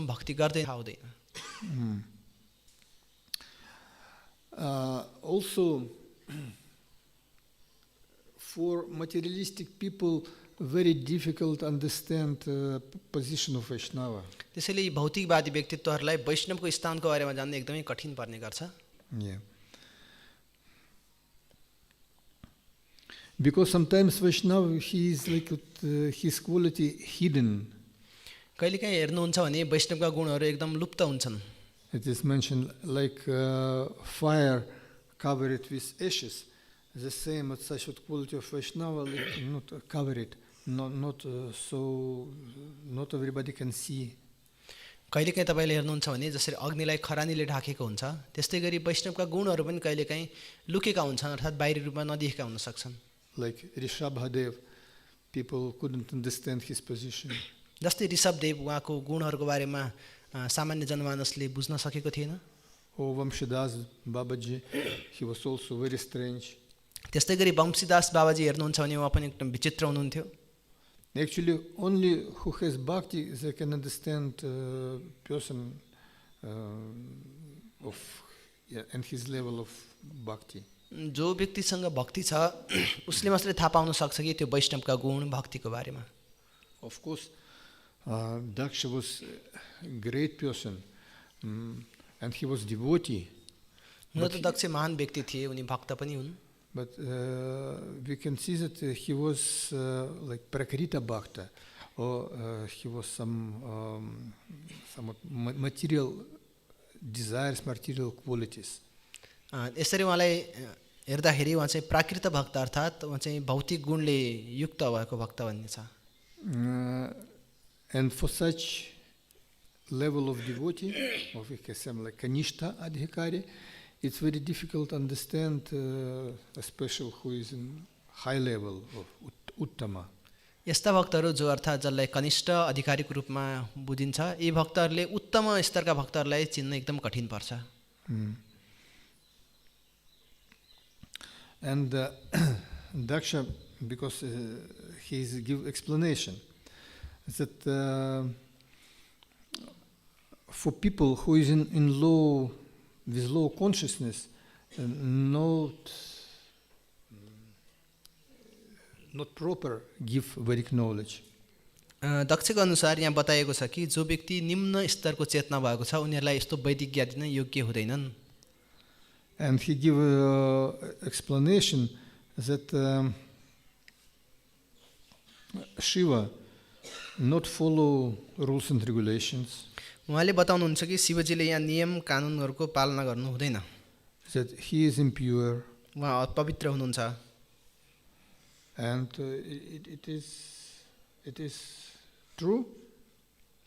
अहिलेसम्म भक्ति गर्दै थाहा हुँदैन। Also, for materialistic people, very difficult to understand position of Vaishnava. त्यसैले यी भौतिकवादी व्यक्तित्वहरूलाई वैष्णवको स्थानको बारेमा जान्ने एकदमै कठिन पर्ने गर्छ। Yeah. Because sometimes Vaishnava, he is like his quality hidden. कहिलेकाहीँ हेर्नुहुन्छ भने वैष्णवका गुणहरू एकदम लुप्त हुन्छन्। It is mentioned like fire covered with ashes. The same as such quality of Vaishnava, like not covered, not everybody can see. कहिलेकाहीँ तपाईले हेर्नुहुन्छ भने जसरी अग्निलाई खरानीले ढाकेको हुन्छ त्यस्तै गरी वैष्णवका गुणहरू पनि कहिलेकाहीँ लुकेका हुन्छन् अर्थात् बाहिरी रूपमा नदेखेका हुन सक्छन्। Like Rishabhadev, people couldn't understand his position. जस्तै ऋषभदेव उहाँको गुणहरूको बारेमा सामान्य जनमानसले बुझ्न सकेको थिएन। Or Vamshidas Babaji, he was also very strange. त्यस्तै गरी वंशीदास बाबाजी हेर्नुहुन्छ भने उहाँ पनि एकदम विचित्र हुनुहुन्थ्यो। Actually, only who has bhakti, they can understand person and his level of bhakti. जो व्यक्तिसँग भक्ति छ उसले मात्रै थाहा पाउन सक्छ कि त्यो वैष्णवका गुण भक्तिको बारेमा। Of course, Dakṣa was a great person and he was devotee. हुन त दक्ष महान व्यक्ति थिए, उनी भक्त पनि हुन्। But we can see that he was like prakrita bhakta, or he was somewhat material desires, material qualities. यसरी उहाँलाई हेर्दाखेरि उहाँ चाहिँ प्राकृत भक्त अर्थात् उहाँ चाहिँ भौतिक गुणले युक्त भएको भक्त भन्ने छ। And for such level of devotee, or we can say like kanishta adhikari, it's very difficult to understand a special who is in high level of uttama. यस्ता भक्तहरू जो अर्थात् जसलाई कनिष्ठ अधिकारीको रूपमा बुझिन्छ यी भक्तहरूले उत्तम स्तरका भक्तहरूलाई चिन्न एकदम कठिन पर्छ। And Dakṣa, because he gives explanation that for people who is in low, with low consciousness, not proper give Vedic knowledge. दक्षको अनुसार यहाँ बताएको छ कि जो व्यक्ति निम्न स्तरको चेतना भएको छ उनीहरूलाई यस्तो वैदिक ज्ञान दिन योग्य हुँदैनन्। And he give explanation that Śiva not follow rules and regulations. उहाँले बताउनुहुन्छ कि शिवजीले यहाँ नियम कानुनहरूको पालना गर्नु हुँदैन। That he is impure. उहाँ अपवित्र हुनुहुन्छ। And it is true.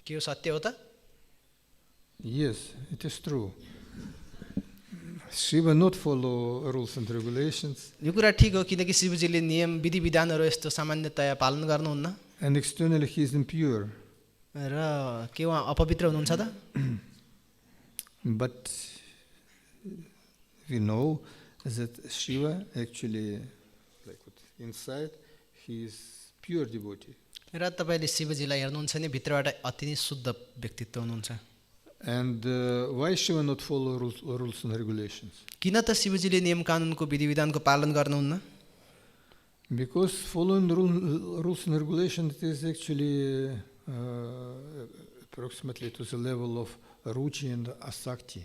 के यो सत्य हो त? Yes, it is true. Śiva not follow rules and regulations. यो कुरा ठीक हो किनकि शिवजीले नियम विधि विधानहरू यस्तो सामान्यतया पालन गर्नुहुन्न। And externally he is impure. र के उहाँ अपवित्र हुनुहुन्छ त? But we know that Śiva actually, like inside, he is pure devotee. र तपाईले शिवजीलाई हेर्नुहुन्छ भने भित्रबाट अति नै शुद्ध व्यक्तित्व हुनुहुन्छ। And why Śiva not follow rules and regulations? किन त शिवजीले नियम कानुनको विधि विधानको पालन गर्नुहुन्न? Because following rules and regulations is actually approximately to the level of ruchi and asakti.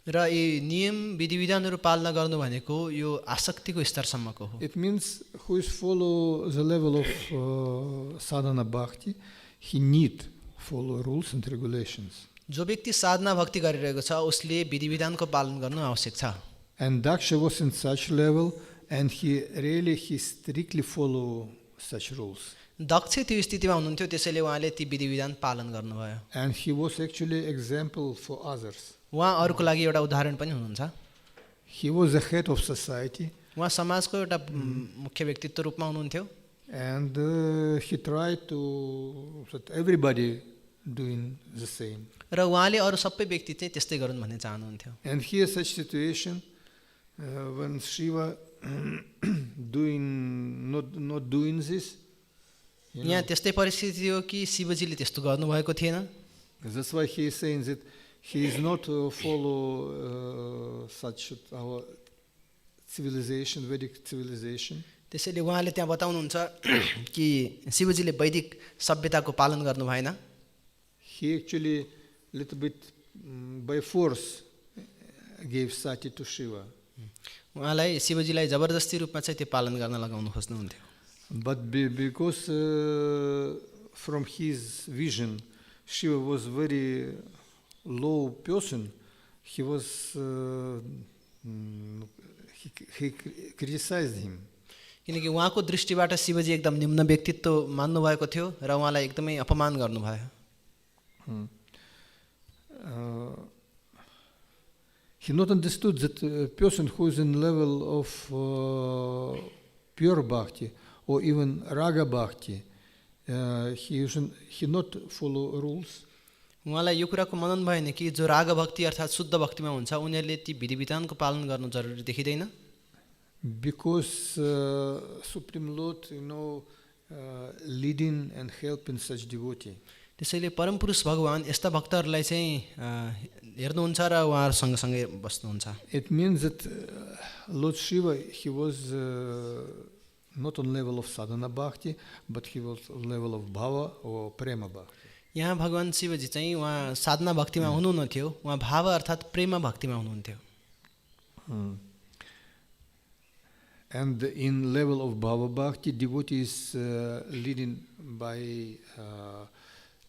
र यी नियम विधि विधानहरू पालना गर्नु भनेको यो आसक्तिको स्तरसम्मको हो। It means who is follow the level of sadhana bhakti, he need follow rules and regulations. जो व्यक्ति साधना भक्ति गरिरहेको छ उसले विधि विधानको पालन गर्नु आवश्यक छ। And Dakṣa was in such level and he strictly follow such rules. दक्ष त्यो स्थितिमा हुनुहुन्थ्यो त्यसैले उहाँले ती विधि विधान पालन गर्नुभयो। And he was actually example for others. उहाँ अरूको लागि एउटा उदाहरण पनि हुनुहुन्छ। He was the head of society. उहाँ समाजको एउटा मुख्य व्यक्तित्व रूपमा हुनुहुन्थ्यो। And he tried to that everybody doing the same. र उहाँले अरू सबै व्यक्ति चाहिँ त्यस्तै गरून् भन्ने चाहनुहुन्थ्यो। And here such situation when Śiva not doing this, यहाँ त्यस्तै परिस्थिति थियो कि शिवजीले त्यस्तो गर्नुभएको थिएन. That's why he is saying that he is not follow such our civilization, Vedic civilization. त्यसैले उहाँले त्यहाँ बताउनुहुन्छ कि शिवजीले वैदिक सभ्यताको पालन गर्नु भएन. He actually little bit by force gave sati to Shiva. उहाँलाई शिवजीलाई जबरजस्ती रूपमा चाहिँ त्यो पालन गर्न लगाउनु खोज्नुहुन्थ्यो. But because from his vision Shiva was very low person, he criticized him. किनकि उहाँको दृष्टिबाट शिवजी एकदम निम्न व्यक्तित्व मान्नु भएको थियो र उहाँलाई एकदमै अपमान गर्नुभयो. He not understood that a person who is in level of pure bhakti or even raga bhakti, he not follow rules. उहाँलाई यो कुराको मनन भएन कि जो राग भक्ति अर्थात् शुद्ध भक्तिमा हुन्छ उनीहरूले ती विधि विधानको पालन गर्नु जरुरी देखिदैन. Because Supreme Lord, leading and helping such devotee. त्यसैले परमपुरुष भगवान यस्ता भक्तहरूलाई चाहिँ हेर्नुहुन्छ र उहाँहरू सँगसँगै बस्नुहुन्छ. It means that Lord Shiva, he was not on level of sadhana bhakti, but he was on level of bhava or prema bhakti. यहाँ भगवान शिवजी चाहिँ उहाँ साधना भक्तिमा हुनुहुन्न थियो, उहाँ भाव अर्थात् प्रेम भक्तिमा हुनुहुन्थ्यो. And in level of bhava bhakti, devotee is leading by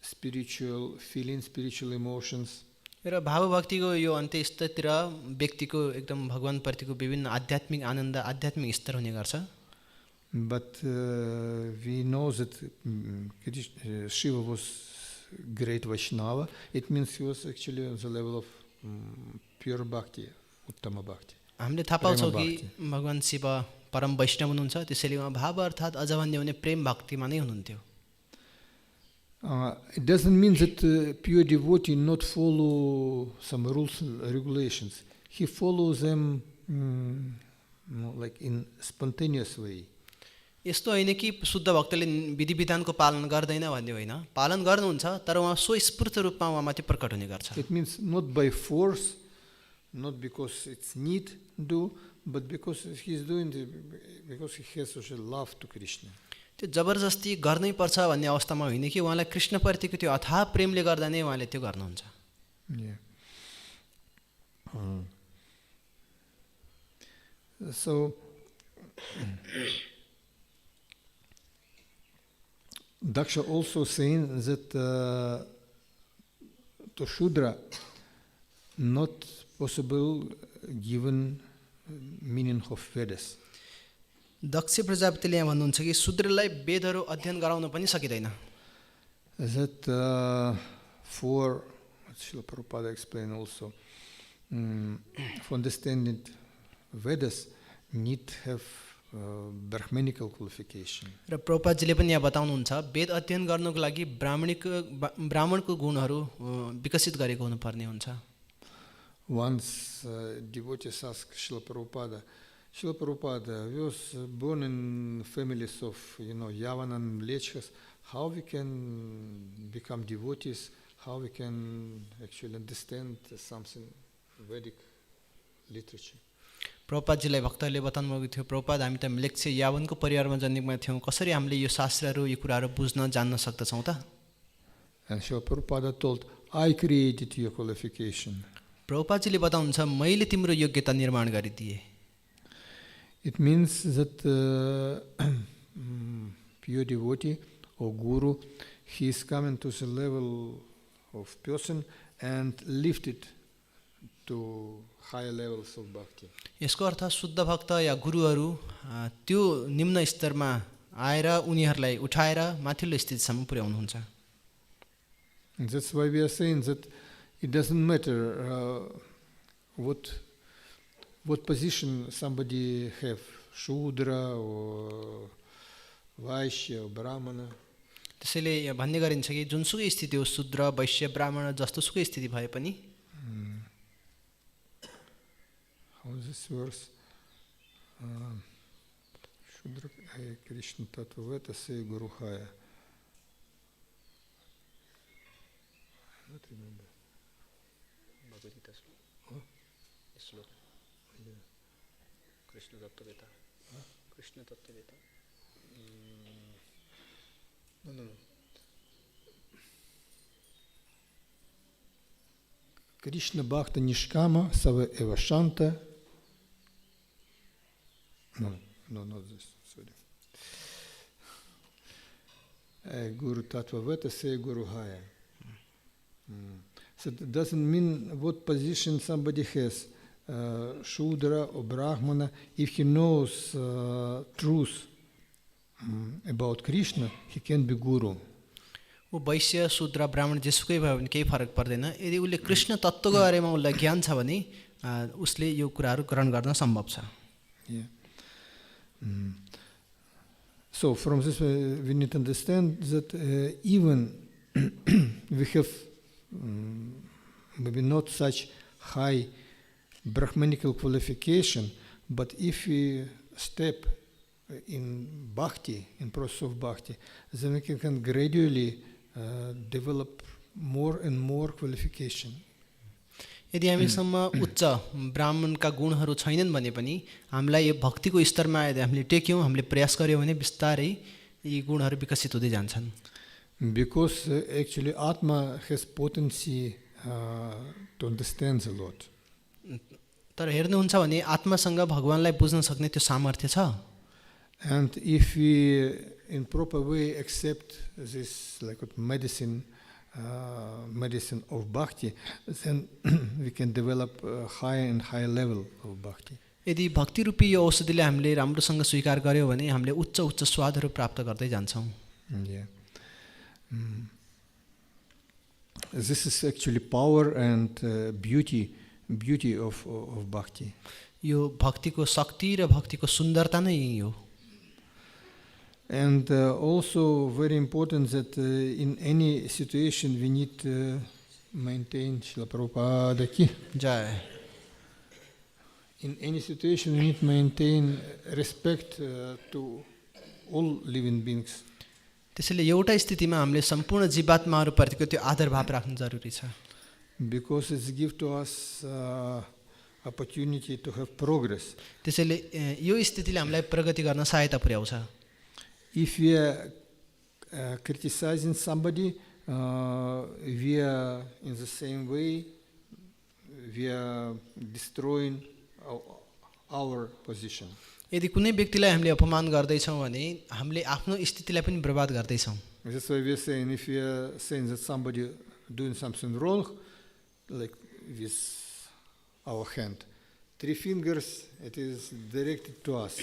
spiritual feelings, spiritual emotions. र भाव भक्तिको यो अन्त्य स्तरतिर व्यक्तिको एकदम भगवान प्रतिको विभिन्न आध्यात्मिक आनन्द, आध्यात्मिक स्तर हुने गर्छ. But we know that Shiva was great Vaishnava. It means he was actually on the level of pure bhakti, uttama bhakti. हामीले थाहा पाउँछौँ कि भगवान शिव परम वैष्णव हुनुहुन्छ, त्यसैले उहाँ भाव अर्थात् अझ भन्ने भने प्रेम भक्तिमा नै हुनुहुन्थ्यो. It doesn't mean that pure devotee not follow some rules and regulations. He follows them like in spontaneous way. यस्तो होइन कि शुद्ध भक्तले विधि विधानको पालन गर्दैन भन्ने होइन, पालन गर्नुहुन्छ तर उहाँ स्वस्फूर्त रूपमा उहाँमाथि प्रकट हुने गर्छ. It means not by force, not because it's need do, but because he is doing it because he has such a love to Krishna. त्यो जबरजस्ती गर्नै पर्छ भन्ने अवस्थामा होइन कि उहाँलाई कृष्णप्रतिको त्यो अथाह प्रेमले गर्दा नै उहाँले त्यो गर्नुहुन्छ. So Dakṣa also saying that to Shudra not possible given meaning of Vedas. दक्ष प्रजापतिले यहाँ भन्नुहुन्छ कि शूद्रलाई वेदहरू अध्ययन गराउन पनि सकिदैन. That for Srila Prabhupada explained also for understanding Vedas need have brahmanical qualification. र प्रभुपादजीले पनि यहाँ बताउनुहुन्छ वेद अध्ययन गर्नको लागि ब्राह्मणको गुणहरू विकसित गरेको हुनुपर्ने हुन्छ. Once devotees asked Srila Prabhupada, Srila Prabhupada was born in families of Yavan and Mlechas. How we can become devotees? How we can actually understand something Vedic literature? प्रभुपादजीलाई भक्तहरूले बताउनु भएको थियो, प्रभुपाद हामी त म्लेच्छ यावनको परिवारमा जन्मेका थियौँ, कसरी हामीले यो शास्त्रहरू यो कुराहरू बुझ्न जान्न सक्दछौँ त? And Srila Prabhupada told, I created your qualification. प्रभुपादजीले बताउनुहुन्छ मैले तिम्रो योग्यता निर्माण गरिदिए. It means that pure devotee or guru, he is coming to the level of person and lifted to higher levels of bhakti. यसको अर्थ शुद्ध भक्त या गुरुहरू त्यो निम्न स्तरमा आएर उनीहरूलाई उठाएर माथिल्लो स्थितिसम्म पुर्याउनुहुन्छ. That's why we are saying that it doesn't matter what position somebody have, Shudra or Vaishya or Brahmana. त्यसैले भन्ने गरिन्छ कि जुनसुकै स्थिति हो, शूद्र वैश्य ब्राह्मण जस्तो सुकै स्थिति भए पनि How is this verse? Shudra Krishna Tattva Veta Se Guru Haya. not remember. No. Krishna Bhakta Nishkama Sava Eva Shanta. No, not this, sorry. Guru Tattva Veta say Guru Haya. So it doesn't mean what position somebody has, Shudra or Brahmana. If he knows truth about Krishna, he can be Guru. वो वैश्य शूद्र ब्राह्मण जेसुकै भयो भने केही फरक पर्दैन यदि उसले कृष्ण तत्त्वको बारेमा उसलाई ज्ञान छ भने उसले यो कुराहरू ग्रहण गर्न सम्भव छ So from this we need to understand that even we have maybe not such high brahmanical qualification, but if we step in bhakti, in process of bhakti, then we can gradually develop more and more qualification. यदि हामीसम्म उच्च ब्राह्मणका गुणहरू छैनन् भने पनि हामीलाई यो भक्तिको स्तरमा यदि हामीले टेक्यौं हामीले प्रयास गर्यौं भने बिस्तारै यी गुणहरू विकसित हुँदै जान्छन् Because actually Atma has potency to understand a lot. तर हेर्नुहुन्छ भने आत्मासँग भगवानलाई बुझ्न सक्ने त्यो सामर्थ्य छ And if we in proper way accept this like medicine of bhakti, then we can develop a higher and higher level of bhakti. यदि भक्ति रूपी यो औषधिले हामीले राम्रोसँग स्वीकार गर्यौं भने हामीले उच्च उच्च स्वादहरू प्राप्त गर्दै जान्छौं This is actually power and beauty of bhakti. यो भक्तिको शक्ति र भक्तिको सुन्दरता नै हो And also very important that in any situation we need to maintain Śrīla Prabhupada ki. Jay In any situation we need to maintain respect to all living beings. त्यसैले एउटा स्थितिमा हामीले सम्पूर्ण जीवात्माहरूप्रतिको त्यो आदर भाव राख्नु जरुरी छ Because it gives to us opportunity to have progress. त्यसैले यो स्थितिले हामीलाई प्रगति गर्न सहायता पुर्याउँछ If we are criticizing somebody, we are in the same way, we are destroying our position. यदि कुनै व्यक्तिलाई हामीले अपमान गर्दै छौं भने हामीले आफ्नो स्थितिलाई पनि बर्बाद गर्दै छौं That's why we are saying if we are saying that somebody doing something wrong, like with our hand, 3 fingers, it is directed to us.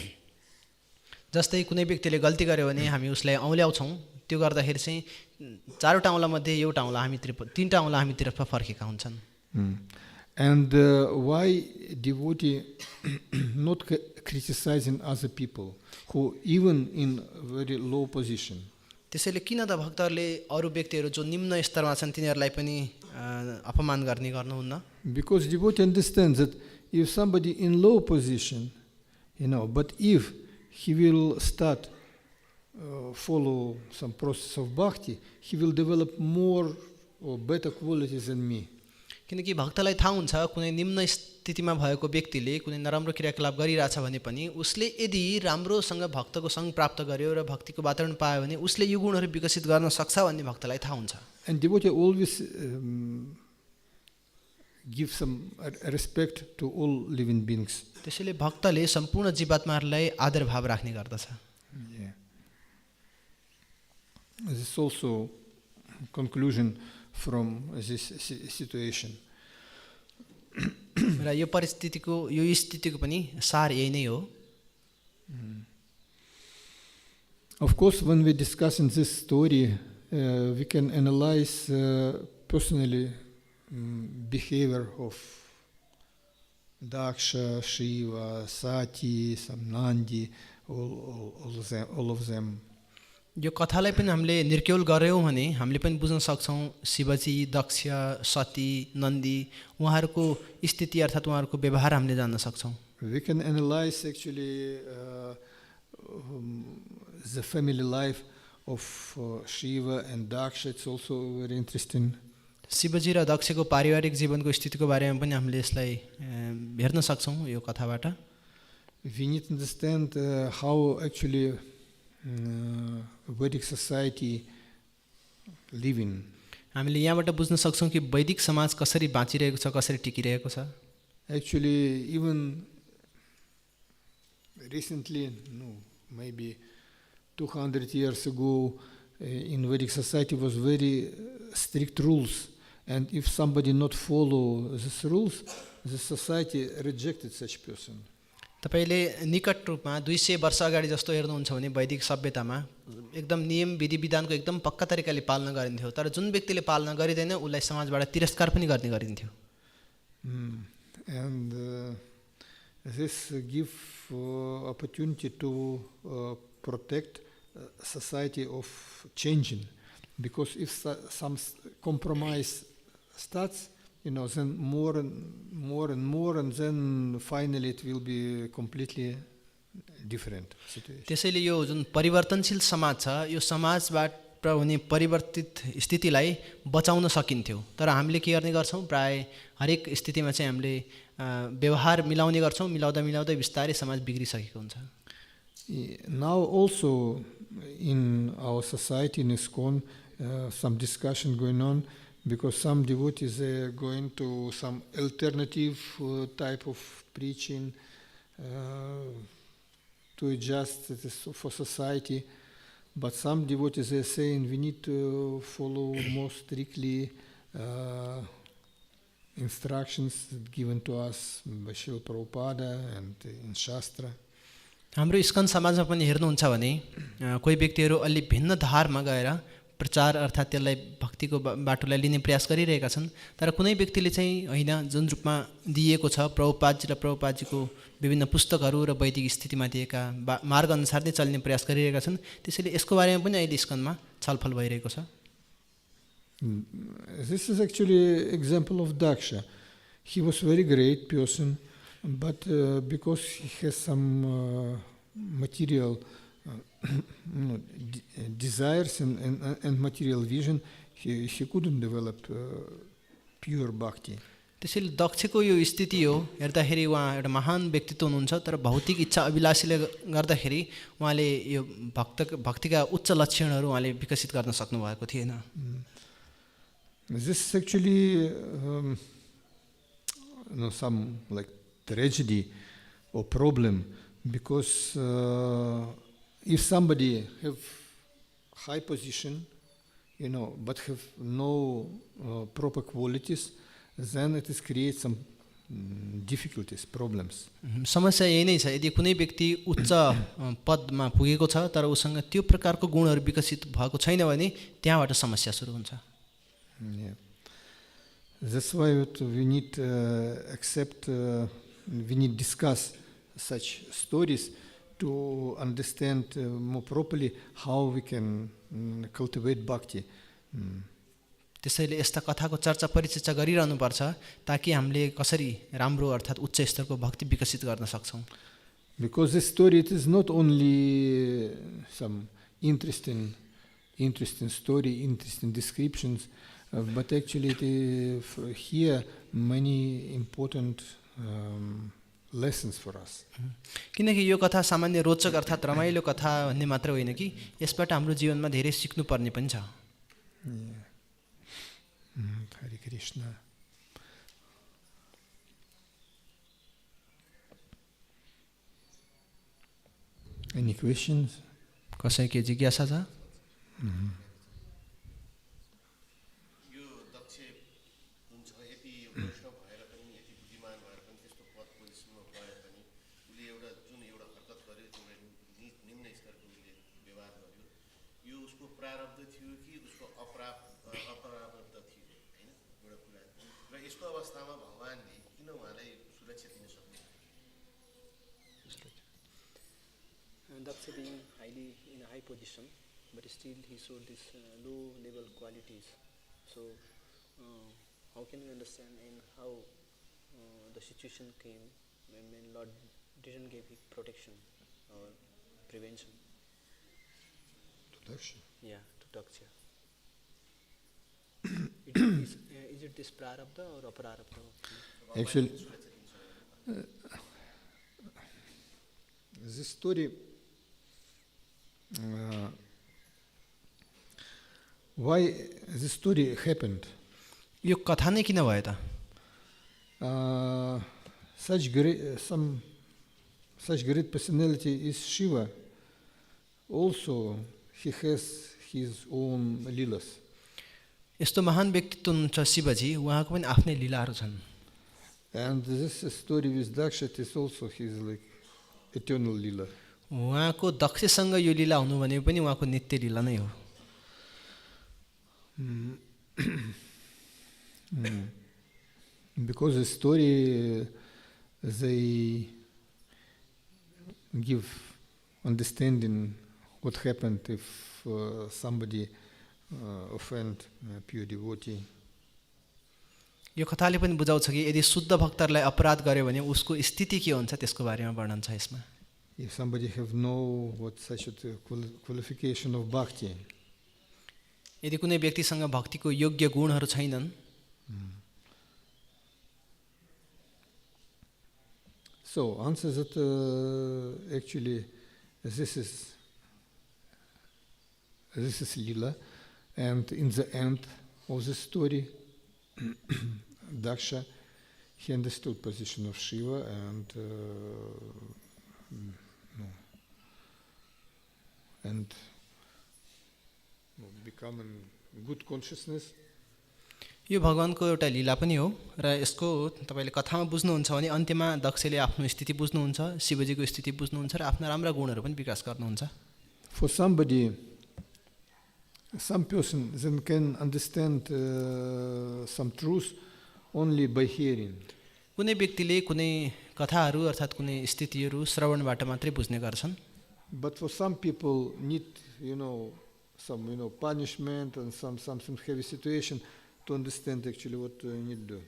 जस्तै कुनै व्यक्तिले गल्ती गर्यो भने हामी उसलाई औल्याउँछौं त्यो गर्दाखेरि चाहिँ 4वटा औँला मध्ये एउटा औँला हामीतिर 3टा औँला हामीतिर फर्केका हुन्छन् And why devotee not criticizing other people who even in very low position? त्यसैले किन त भक्तहरूले अरु व्यक्तिहरू जो निम्न स्तरमा छन् तिनीहरूलाई पनि अपमान गर्नुहुन्न Because devotee understands that if somebody in low position, but if he will start follow some process of bhakti, he will develop more or better qualities than me. किनकि भक्तलाई थाहा हुन्छ कुनै निम्न स्थितिमा भएको व्यक्तिले कुनै नराम्रो क्रियाकलाप गरिरहेछ भने पनि उसले यदि राम्रोसँग भक्तको संग प्राप्त गर्यो र भक्तिको वातावरण पायो भने उसले यो गुणहरू विकसित गर्न सक्छ भन्ने भक्तलाई थाहा हुन्छ And devotee always give some respect to all living beings. त्यसैले भक्तले सम्पूर्ण जीवात्माहरूलाई आदर भाव राख्ने गर्दछ This is also conclusion from this situation. र यो परिस्थितिको यो स्थितिको पनि सार यही नै हो Of course, when we discuss in this story, we can analyze personally behavior of Dakṣa, Śiva, Sati, some Nandi, all of them. यो कथालाई पनि हामीले निर्क्युल गर्यौं भने हामीले पनि बुझ्न सक्छौं शिवजी दक्ष सती नन्दी उहाँहरूको स्थिति अर्थात उहाँहरूको व्यवहार हामीले जान्न सक्छौं We can analyze actually the family life of Śiva and Dakṣa. It's also very interesting. Shivji र दक्षको पारिवारिक जीवनको स्थितिको बारेमा पनि हामीले यसलाई हेर्न सक्छौँ यो कथाबाट. We need to understand how actually Vedic society living. हामीले यहाँबाट बुझ्न सक्छौँ कि वैदिक समाज कसरी बाँचिरहेको छ, कसरी टिकिरहेको छ. Actually, even recently, maybe 200 years ago, in Vedic society was very strict rules, and if somebody not follow these rules, the society rejected such person. तपाईले निकट रूपमा 200 वर्ष अगाडि जस्तो हेर्नुहुन्छ भने वैदिक सभ्यतामा एकदम नियम विधि विधानको एकदम पक्का तरिकाले पालना गरिन्थ्यो, तर जुन व्यक्तिले पालना गरिदैन उलाई समाजबाट तिरस्कार पनि गर्ने गरिन्थ्यो. And this give opportunity to protect society of changing, because if some compromise starts, then more and more, and then finally it will be completely different situation. त्यसैले यो जुन परिवर्तनशील समाज छ, यो समाजबाट हुने परिवर्तित स्थितिलाई बचाउन सकिन्थ्यो, तर हामीले के गर्ने गर्छौं, प्राय हरेक स्थितिमा चाहिँ हामीले व्यवहार मिलाउने गर्छौं, मिलाउँदै बिस्तारै समाज बिग्रिसकेको हुन्छ. Now also in our society in ISKCON, some discussion going on, because some devotees are going to some alternative type of preaching to adjust this for society, but some devotees are saying we need to follow more strictly instructions given to us by Srila Prabhupada and in Shastra. हाम्रो इस्कन समाजमा पनि हेर्नुहुन्छ भने कोही व्यक्तिहरू अलि भिन्न धारमा गएर प्रचार अर्थात् त्यसलाई भक्तिको बाटोलाई लिने प्रयास गरिरहेका छन्, तर कुनै व्यक्तिले चाहिँ हैन जुन रूपमा दिएको छ प्रभुपादजी र प्रभुपादजीको विभिन्न पुस्तकहरू र वैदिक स्थितिमा दिएका मार्ग अनुसार नै चल्ने प्रयास गरिरहेका छन्. त्यसैले यसको बारेमा पनि अहिले इस्कनमा छलफल भइरहेको छ. This is actually example of Dakṣa. He was very great person, but because he has some material desires and material vision, he couldn't develop pure bhakti. त्यसैले दक्षको यो स्थिति हो, हेर्दाखेरि उहाँ एउटा महान व्यक्तित्व हुनुहुन्छ, तर भौतिक इच्छा अभिलाषीले गर्दाखेरि उहाँले यो भक्तिका उच्च लक्षणहरू उहाँले विकसित गर्न सक्नु भएको थिएन. This is actually some like tragedy or problem, because if somebody have high position, but have no proper qualities, then it is create some difficulties, problems. समस्या यही नै छ, यदि कुनै व्यक्ति उच्च पदमा पुगेको छ तर उसँग त्यो प्रकारको गुणहरू विकसित भएको छैन भने त्यहाँबाट समस्या सुरु हुन्छ. That's why we need accept, we need discuss such stories to understand more properly how we can cultivate bhakti. त्यसैले यस्ता कथाको चर्चा परिचर्चा गरिरहनु पर्छ ताकि हामीले कसरी राम्रो अर्थात् उच्च स्तरको भक्ति विकसित गर्न सक्छौं. Because this story, it is not only some interesting story, interesting descriptions, but actually here many important lessons for us. किनकि यो कथा सामान्य रोचक अर्थात् रमाइलो कथा भन्ने मात्र होइन कि यसबाट हाम्रो जीवनमा धेरै सिक्नु पर्ने पनि छ. Hare Krishna. Any questions? कसै के जिज्ञासा छ? Dakṣa being highly in a high position, but still he showed this low level qualities. So how can we understand and how the situation came when Lord didn't give him protection or prevention? To Dakṣa? Yeah, to Dakṣa. Is it this prarabdha or aprarabdha? Actually, this story, why this story happened? यो कथा नै किन भयो त? Such great personality is Śiva. Also, he has his own leelas. यस्तो महान व्यक्तित्व हुनुहुन्छ शिवजी, उहाँको पनि आफ्नै लीलाहरू छन्. And this story with Dakṣa is also his like eternal leela. उहाँको दक्षसँग यो लीला हुनु भने पनि उहाँको नित्य लीला नै हो. Because the story they give understanding what happened if somebody offend pure devotee. यो कथाले पनि बुझाउँछ कि यदि शुद्ध भक्तहरूलाई अपराध गर्यो भने उसको स्थिति के हुन्छ त्यसको बारेमा वर्णन छ यसमा. If somebody have no what such a qualification of bhakti, यदि कुनै व्यक्तिसँग भक्तिको योग्य गुणहरू छैनन्, so answer that actually this is lila, and in the end of the story, Dakṣa, he understood position of Śiva and become in good consciousness. यो भगवानको एउटा लीला पनि हो र यसको तपाईले कथामा बुझ्नुहुन्छ भने अन्त्यमा दक्षले आफ्नो स्थिति बुझ्नुहुन्छ, शिवजीको स्थिति बुझ्नुहुन्छ र आफ्ना राम्रा गुणहरू पनि विकास गर्नुहुन्छ. For somebody, some person then can understand some truth only by hearing. कुनै व्यक्तिले कुनै कथाहरू अर्थात् कुनै स्थितिहरू श्रवणबाट मात्रै बुझ्ने गर्छन्. But for some people need, some, punishment and some heavy situation to understand actually what you need to do.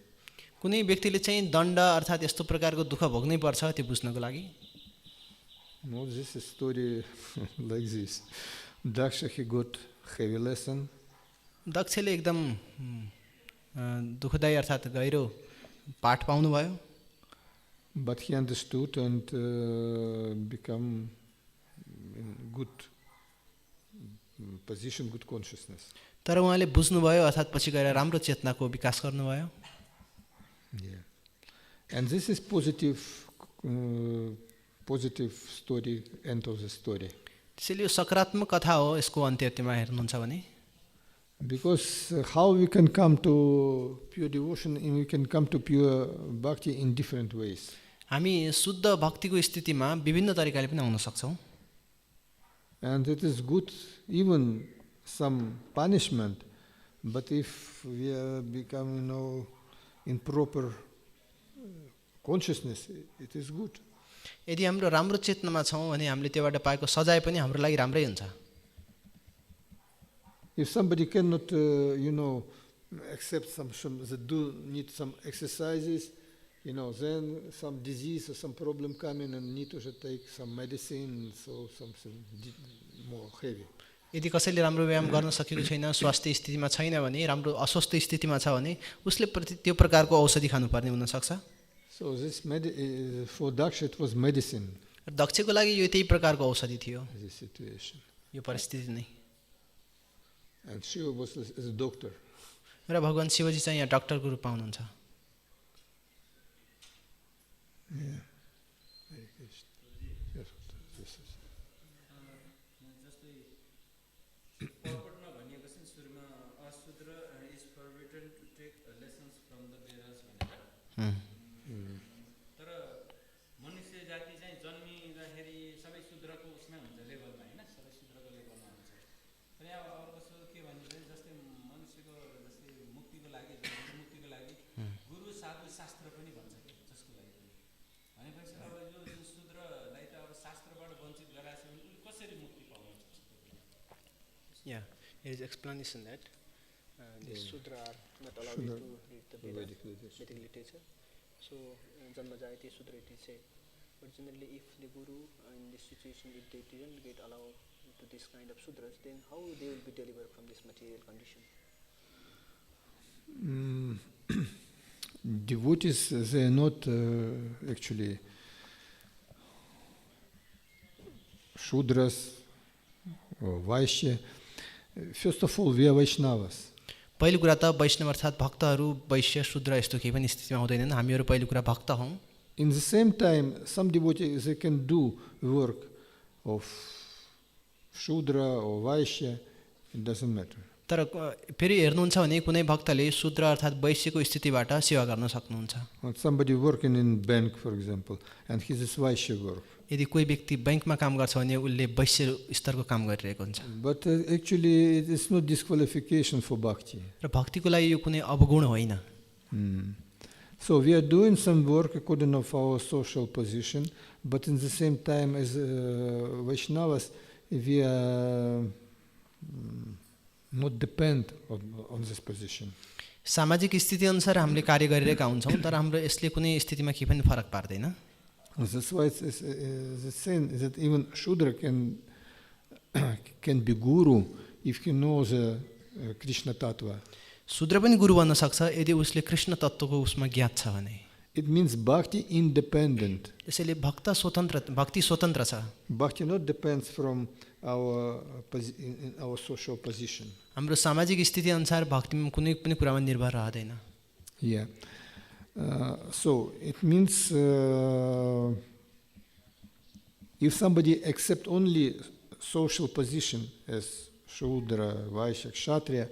कुनै व्यक्तिले चाहिँ दण्ड अर्थात् यस्तो प्रकारको दुःख भोग्नै पर्छ त्यो बुझ्नको लागि. No, this is story like this. Dakṣa, he got heavy lesson. दक्षले एकदम दुःखदायी अर्थात् गहिरो पाठ पाउनु भयो. But he understood and become in good position, good consciousness. तर उहाँले बुझ्नुभयो अर्थात् पछि गएर राम्रो चेतनाको विकास गर्नुभयो. Yeah. And this is positive story, end of the story. त्यसैले यो सकारात्मक कथा हो यसको अन्त्यमा हेर्नुहुन्छ भने. Because how we can come to pure devotion and we can come to pure bhakti in different ways. हामी शुद्ध भक्तिको स्थितिमा विभिन्न तरिकाले पनि आउन सक्छौं. And it is good even some punishment, but if we become in proper consciousness, it is good. यदि हाम्रो राम्रो चेतनामा छौं भने हामीले त्योबाट पाएको सजाय पनि हाम्रो लागि राम्रै हुन्छ. If somebody cannot accept some they do need some exercises, then some disease or some problem come in and need to take some medicine, so something more heavy. यदि कसैले राम्रो व्यायाम गर्न सकेको छैन, स्वास्थ्य स्थितिमा छैन भने, राम्रो अस्वस्थ स्थितिमा छ भने उसले त्यो प्रकारको औषधि खानुपर्ने हुन सक्छ. So this for Dakṣa it was medicine. दक्षको लागि यो त्यही प्रकारको औषधि थियो. This situation. यो परिस्थिति नै. And Śiva was as a doctor. र भगवान शिवजी चाहिँ यहाँ डाक्टरको रूपमा हुनुहुन्छ. Yeah. Yeah, there is explanation that the Sudra are not allowed to read the Vedic literature. So, Janmajayati Sudra it is said. But generally, if the Guru in this situation, if they didn't get allowed to this kind of Sudras, then how they will be delivered from this material condition? mm, devotees, they are not actually Shudras or Vaishya. First of all, we are Vaishnavas. पहिलो कुरा त वैष्णव अर्थात् भक्तहरू वैश्य शूद्र यस्तो केही पनि स्थितिमा हुँदैनन्। हामीहरू पहिलो कुरा भक्त हौँ। In the same time, some devotees, they can do work of Shudra or Vaishya, it doesn't matter. तर फेरि हेर्नुहुन्छ भने कुनै भक्तले शूद्र अर्थात् वैश्यको स्थितिबाट सेवा गर्न सक्नुहुन्छ। Or somebody working in bank, for example, and he is Vaishya work. यदि कोही व्यक्ति बैंकमा काम गर्छ भने उसले वैश्य स्तरको काम गरिरहेको हुन्छ। But actually, it is not disqualification for bhakti. र भक्तिको लागि यो कुनै अवगुण होइन। So we are doing some work according to our social position, but in the same time as Vaishnavas, we are not depend on this position. सामाजिक स्थिति अनुसार हामीले कार्य गरिरहेका हुन्छौँ, तर हाम्रो यसले कुनै स्थितिमा केही पनि फरक पार्दैन। That's why it's saying that even Shudra can be guru if he knows Krishna Tattva. शूद्र पनि गुरु बन्न सक्छ यदि उसले कृष्ण तत्त्वको उसमा ज्ञात छ भने। It means bhakti independent. यसैले भक्ति स्वतन्त्र छ। Bhakti not depends from our social position. हाम्रो सामाजिक स्थिति अनुसार भक्तिमा कुनै पनि कुरामा निर्भर रहदैन। Yeah. So it means if somebody accept only social position as Shudra, Vaishya, Kshatriya,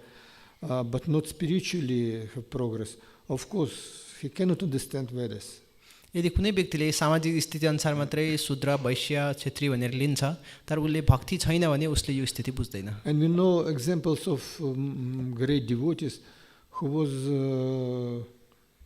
but not spiritually have progress, of course he cannot understand Vedas. यदि कुनै व्यक्तिले सामाजिक स्थिति अनुसार मात्रै शूद्र वैश्य क्षेत्री भनेर लिन्छ तर उसले भक्ति छैन भने उसले यो स्थिति बुझ्दैन। And we know examples of great devotees who was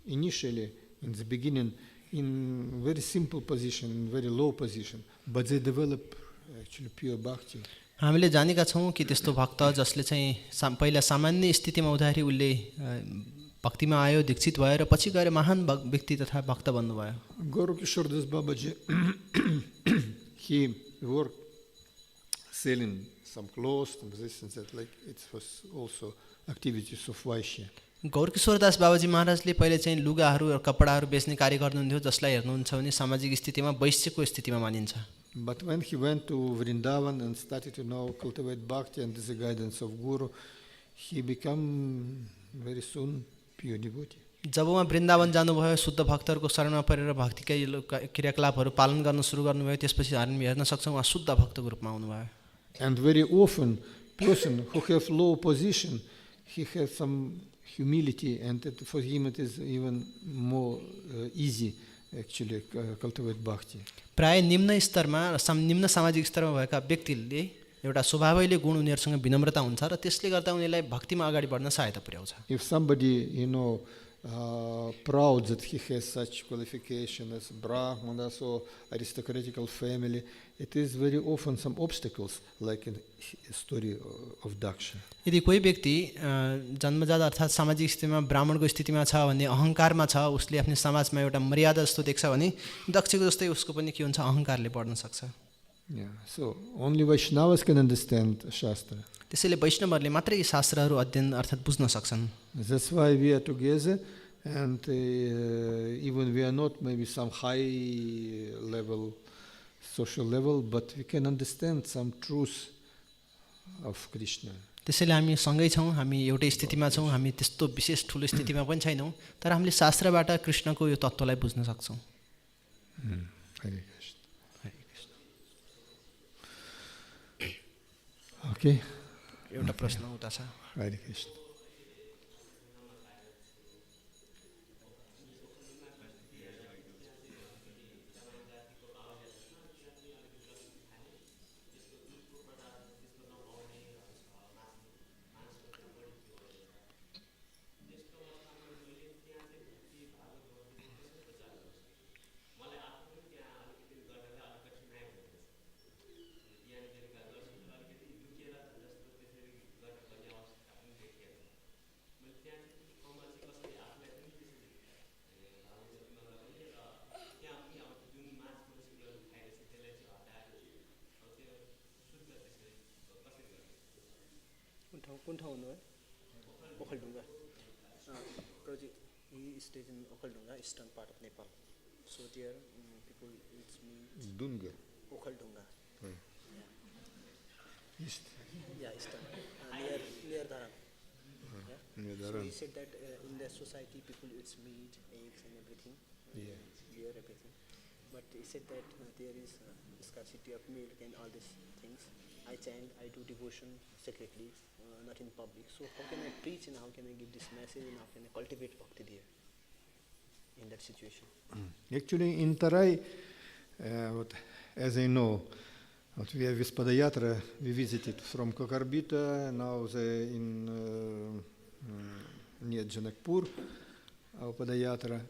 initially in the beginning in very simple position, very low position, but they develop actually pure bhakti. हामीले जानेका छौँ कि त्यस्तो भक्त जसले चाहिँ पहिला सामान्य स्थितिमा हुँदाखेरि उसले भक्तिमा आयो, दीक्षित भयो र पछि गएर महान व्यक्ति तथा भक्त बन्नुभयो। Gaurkishore Das Babaji, he worked selling some clothes and this and that, like it was also activities of Vaishya. Gaurkishore दास बाबाजी महाराजले पहिले चाहिँ लुगाहरू र कपडाहरू बेच्ने कार्य गर्नुहुन्थ्यो जसलाई हेर्नुहुन्छ भने सामाजिक स्थितिमा वैश्यको स्थितिमा मानिन्छ। But when he went to Vrindavan and started to now cultivate bhakti under the guidance of Guru, he became very soon pure devotee. जब उहाँ वृन्दावन जानुभयो शुद्ध भक्तहरूको शरणमा परेर भक्तिकै क्रियाकलापहरू पालन गर्न सुरु गर्नुभयो त्यसपछि हामी हेर्न सक्छौँ उहाँ शुद्ध भक्तको रूपमा आउनुभयो। And very often person who have low position, he has some humility, and for him it is even more easy actually cultivate bhakti. प्राय निम्न स्तरमा निम्न सामाजिक स्तरमा भएका व्यक्तिले एउटा स्वभावैले गुण उनीहरुसँग विनम्रता हुन्छ र त्यसले गर्दा उनीलाई भक्तिमा अगाडि बढ्न सहायता पुर्याउँछ। If somebody proud that he has such qualification as Brahmana, so aristocratical family, it is very often some obstacles, like in the story of Dakṣa. यदि कोही व्यक्ति जन्मजात अर्थात् सामाजिक स्थितिमा ब्राह्मणको स्थितिमा छ भने अहंकारमा छ उसले आफ्नो समाजमा एउटा मर्यादा जस्तो देख्छ भने दक्षको जस्तै उसको पनि के हुन्छ अहंकारले बढ्न सक्छ। Yeah, so only Vaishnavas can understand Shastra. त्यसैले वैष्णवहरूले मात्रै शास्त्रहरू अध्ययन अर्थात् बुझ्न सक्छन्। That's why we are together, and even we are not maybe some high level, social level, but we can understand some truth of Krishna. त्यसैले हामी सँगै छौँ, हामी एउटै स्थितिमा छौँ, हामी त्यस्तो विशेष ठुलो स्थितिमा पनि छैनौँ, तर हामीले शास्त्रबाट कृष्णको यो तत्त्वलाई बुझ्न सक्छौँ। हरे कृष्ण। Okay. एउटा प्रश्न उता छ। Hare Krishna. कुन ठाउँ हुनु है? पोखलढुङ्गा। Project, he stays in Okhaldunga, eastern part of Nepal. So there, people eat meat. Dunga. Okhaldunga. East. Yeah, eastern. Near Dharam. Near So Dharam. he said that in their society, people eat meat, eggs, and everything. Yeah. Beer, everything. But he said that there is scarcity of milk and all these things. I chant, I do devotion secretly, not in public. So how can I preach and how can I give this message and how can I cultivate bhakti there in that situation? Actually, in Tarai, as I know, we have this Padayatra we visited from Kokarbita, now in near Janakpur, our Padayatra,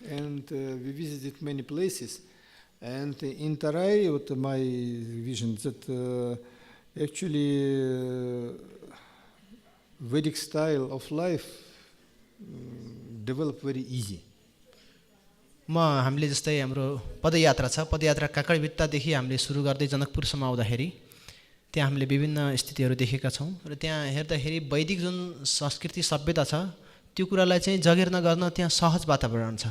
and we visited many places. And in Tarai, what my vision that actually Vedic style of life developed very easy. हामीले जस्तै हाम्रो पदयात्रा छ, पदयात्रा काकडभित्तादेखि हामीले सुरु गर्दै जनकपुरसम्म आउँदाखेरि त्यहाँ हामीले विभिन्न स्थितिहरू देखेका छौँ र त्यहाँ हेर्दाखेरि वैदिक जुन संस्कृति सभ्यता छ त्यो कुरालाई चाहिँ जगेर्ना गर्न त्यहाँ सहज वातावरण छ.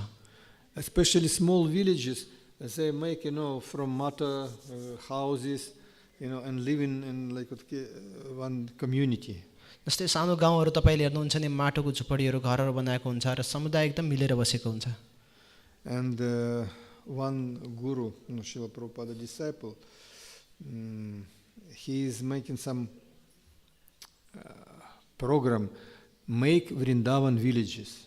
Especially small villages, they make, from mata houses, and live in like one community. जस्तै सानो गाउँहरू तपाईँले हेर्नुहुन्छ नि माटोको झुपडीहरू घरहरू बनाएको हुन्छ र समुदाय एकदम मिलेर बसेको हुन्छ. And one guru, Srila Prabhupada disciple, he is making some program, make Vrindavan villages.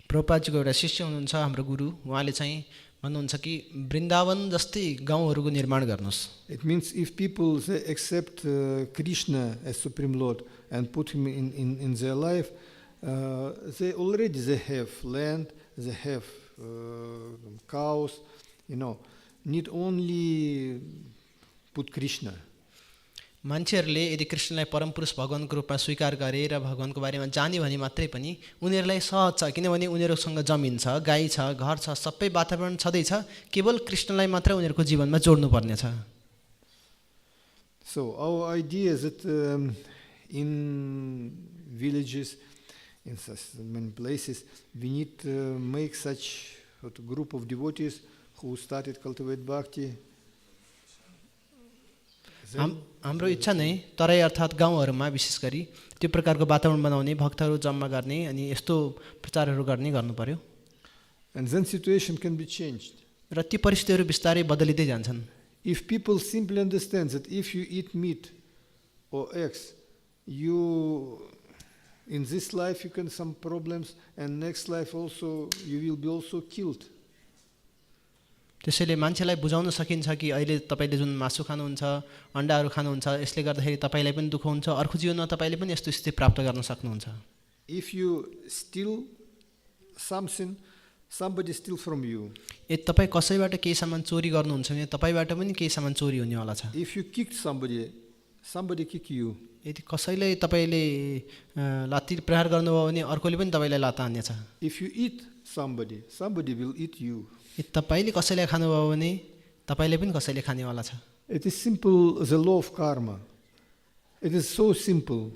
प्रभुपादजीको एउटा शिष्य हुनुहुन्छ हाम्रो गुरु, उहाँले चाहिँ भन्नुहुन्छ कि वृन्दावन जस्तै गाउँहरूको निर्माण गर्नुहोस्. It means if people they accept Krishna as Supreme Lord and put him in their life, they already have land, they have cows, need only put Krishna. मान्छेहरूले यदि कृष्णलाई परम पुरुष भगवानको रूपमा स्वीकार गरे र भगवानको बारेमा जाने भने मात्रै पनि उनीहरूलाई सहज छ, किनभने उनीहरूसँग जमिन छ, गाई छ, घर छ, सबै वातावरण छँदैछ, केवल कृष्णलाई मात्र उनीहरूको जीवनमा जोड्नु पर्ने छ. So our idea is that in villages, in such many places, we need to make such a group of devotees who started cultivate bhakti. हाम्रो इच्छा नै तराई अर्थात् गाउँहरूमा विशेष गरी त्यो प्रकारको वातावरण बनाउने, भक्तहरू जम्मा गर्ने अनि यस्तो प्रचारहरू गर्नु पर्यो. And then situation can be changed. र ती परिस्थितिहरू बिस्तारै बदलिँदै जान्छन्. If people simply understand that if you eat meat or eggs, you in this life you can some problems, and next life also you will be also killed. त्यसैले मान्छेलाई बुझाउन सकिन्छ कि अहिले तपाईले जुन मासु खानुहुन्छ, अण्डाहरू खानुहुन्छ, यसले गर्दाखेरि तपाईलाई पनि दुःख हुन्छ, अर्को जीवनमा तपाईले पनि यस्तो स्थिति प्राप्त गर्न सक्नुहुन्छ. If you steal something, somebody steal from you. यदि तपाई कसैबाट केही सामान चोरी गर्नुहुन्छ भने तपाईबाट पनि केही सामान चोरी हुनेवाला छ. If you kick somebody, somebody kick you. यदि कसैले तपाईले लात्ती प्रहार गर्नुभयो भने अर्कोले पनि तपाईलाई लात्ता हान्नेछ. If you eat somebody, somebody will eat you. यदि तपाईले कसैलाई खानुभयो भने तपाईले पनि कसैले खानेवाला छ. It is simple, the law of karma. It is so simple.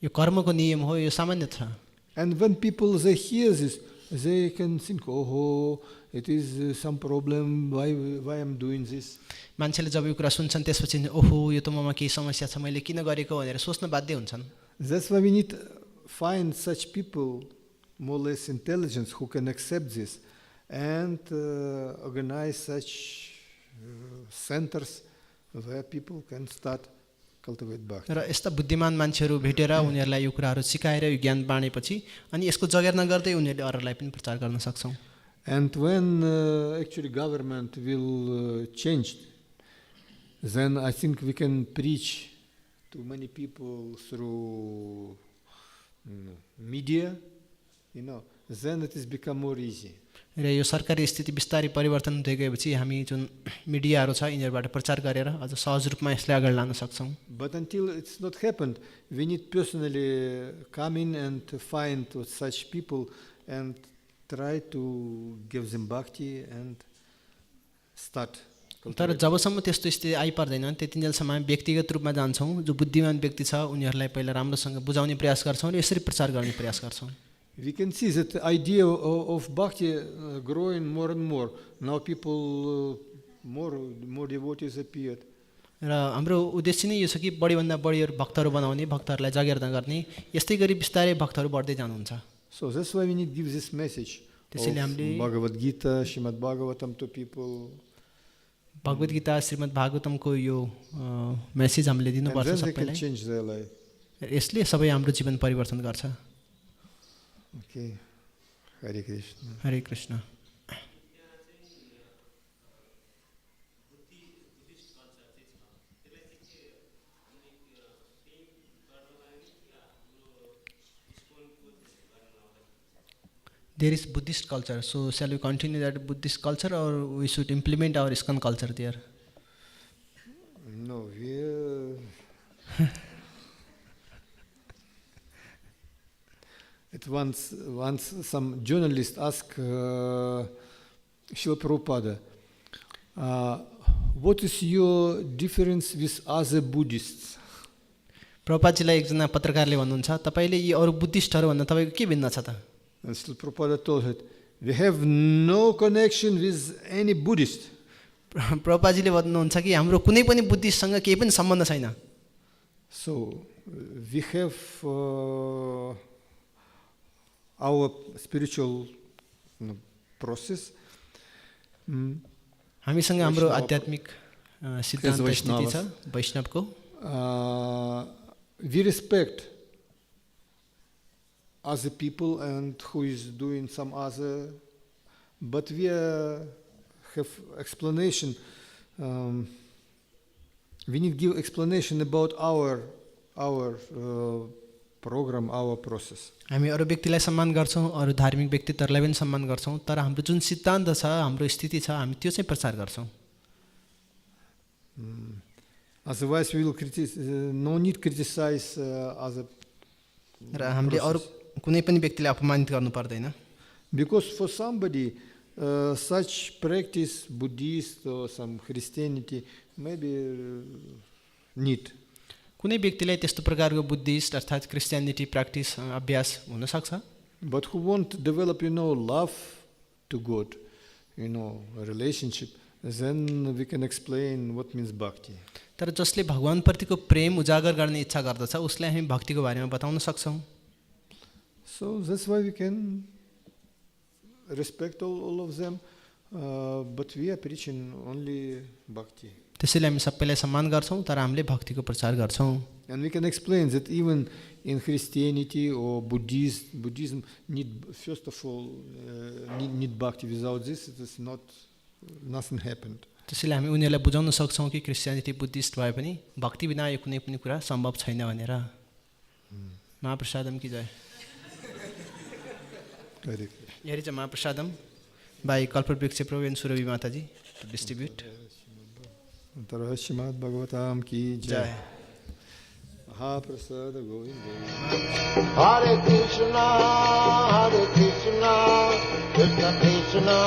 यो कर्मको नियम हो, यो सामान्य छ. And when people they hear this, they can think, oh, it is some problem, why I am doing this. मान्छेले जब यो कुरा सुन्छन् त्यसपछि ओहो यो त ममा केही समस्या छ, मैले किन गरेको भनेर सोच्न बाध्य हुन्छन्. That's why we need to find such people, more or less intelligent, who can accept this and organize such centers where people can start cultivate bhakti. र यस्ता बुद्धिमान मान्छेहरू भेटेर उनीहरूलाई यो कुराहरू सिकाएर यो ज्ञान बाँडेपछि अनि यसको जगेर्ना गर्दै उनीहरूले अरूलाई पनि प्रचार गर्न सक्छौं. And when actually government will change, then I think we can preach to many people through media, then it has become more easy. र यो सरकारी स्थिति बिस्तारै परिवर्तन हुँदै गएपछि हामी जुन मिडियाहरू छ यिनीहरुबाट प्रचार गरेर अझ सहज रूपमा यसलाई अगाडि लान सक्छौं. But until it's not happened, we need personally come in and find such people and try to give them bhakti and start. तर जबसम्म त्यस्तो स्थिति आइपर्दैन त्यतिन्जेलसम्म हामी व्यक्तिगत रूपमा जान्छौं, जो बुद्धिमान व्यक्ति छ उनीहरुलाई पहिला राम्रोसँग बुझाउने प्रयास गर्छौं र यसरी प्रचार गर्ने प्रयास गर्छौं. we can see that the idea of bhakti growing more and more. Now people, more devotees appeared. र हाम्रो उद्देश्य नै यो छ कि बढीभन्दा बढी भक्तहरू बनाउने, भक्तहरूलाई जागृत गर्ने, यस्तै गरी बिस्तारै भक्तहरू बढ्दै जानुहुन्छ। So that's why we need to give this message of Bhagavad Gita, Srimad Bhagavatam to people. Bhagavad Gita, Shrimad भागवतमको यो मेसेज हामीले दिनुपर्छ And then they can सबैलाई। change their life. यसले सबै हाम्रो जीवन परिवर्तन गर्छ। Okay. Hare Krishna. हरे Krishna. There is Buddhist culture, so shall we continue that Buddhist culture or we should implement our ISKCON culture there? No, At once some journalist asked Srila Prabhupada, what is your difference with other Buddhists? प्रभुपादजीलाई एकजना पत्रकारले भन्नुहुन्छ, तपाईले यी अरु बुद्धिस्टहरु भन्दा तपाईको के भिन्न छ त? And Srila Prabhupada told her, we have no connection with any Buddhist. प्रभुपादजीले भन्नुहुन्छ कि हाम्रो कुनै पनि बुद्धिस्टसँग केही पनि सम्बन्ध छैन। So we have our spiritual process. हामीसँग हाम्रो आध्यात्मिक सिद्धान्त स्थिति छ वैष्णवको। We respect other people and who is doing some other, but we have explanation. We need to give explanation about our program, our process. हामी अरु व्यक्तिलाई सम्मान गर्छौं, अरु धार्मिक व्यक्तित्वहरुलाई पनि सम्मान गर्छौं, तर हाम्रो जुन सिद्धान्त छ, हाम्रो स्थिति छ, हामी त्यो चाहिँ प्रचार गर्छौं। Otherwise we will no need criticize other. र हामीले अरु कुनै पनि व्यक्तिलाई अपमानित गर्नु पर्दैन। Because for somebody such practice, Buddhist or some Christianity, maybe need. कुनै व्यक्तिलाई त्यस्तो प्रकारको बुद्धिस्ट अर्थात क्रिस्चियनिटी प्र्याक्टिस अभ्यास हुन सक्छ। But who want to develop, love to God, a relationship, then we can explain what means bhakti. तर जसले भगवान प्रतिको प्रेम उजागर गर्ने इच्छा गर्दछ, उसलाई हामी भक्तिको बारेमा बताउन सक्छौं। So that's why we can respect all of them, but we are preaching only bhakti. त्यसैले हामी सबैलाई सम्मान गर्छौं, तर हामीले भक्तिको प्रचार गर्छौं। And we can explain that even in Christianity or Buddhism need, first of all, need bhakti. Without this, it is nothing happened. त्यसैले हामी उनीहरुलाई बुझाउन सक्छौं कि क्रिस्चियनिटी बुद्धिस्ट भए पनि भक्ति बिना यो कुनै पनि कुरा सम्भव छैन भनेर। महाप्रसादम की जय। Here is a Mahaprasadam by Kalpavriksha Prabhu and Surabhi Mataji to distribute. Srimad Bhagavatam ki jai. Mahaprasada Govinda. Hare Krishna, Krishna Krishna,